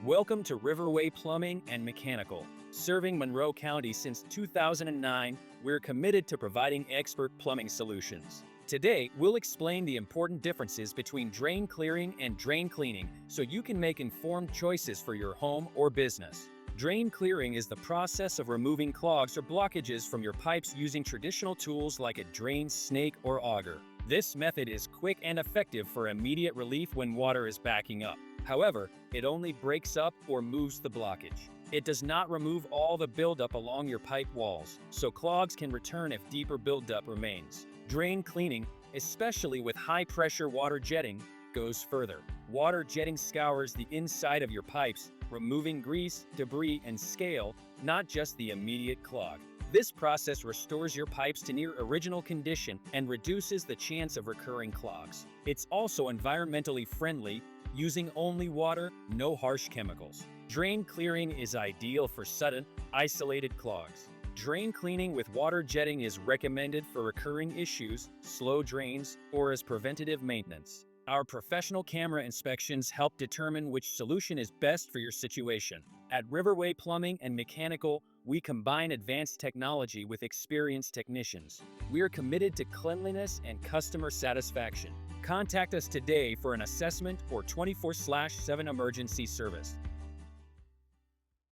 Welcome to Riverway Plumbing and Mechanical. Serving Monroe County since 2009, we're committed to providing expert plumbing solutions. Today, we'll explain the important differences between drain clearing and drain cleaning so you can make informed choices for your home or business. Drain clearing is the process of removing clogs or blockages from your pipes using traditional tools like a drain snake or auger. This method is quick and effective for immediate relief when water is backing up. However, it only breaks up or moves the blockage. It does not remove all the buildup along your pipe walls, so clogs can return if deeper buildup remains. Drain cleaning, especially with high-pressure water jetting, goes further. Water jetting scours the inside of your pipes, removing grease, debris, and scale, not just the immediate clog. This process restores your pipes to near original condition and reduces the chance of recurring clogs. It's also environmentally friendly, using only water, no harsh chemicals. Drain clearing is ideal for sudden, isolated clogs. Drain cleaning with water jetting is recommended for recurring issues, slow drains, or as preventative maintenance. Our professional camera inspections help determine which solution is best for your situation. At Riverway Plumbing and Mechanical, we combine advanced technology with experienced technicians. We are committed to cleanliness and customer satisfaction. Contact us today for an assessment or 24/7 emergency service.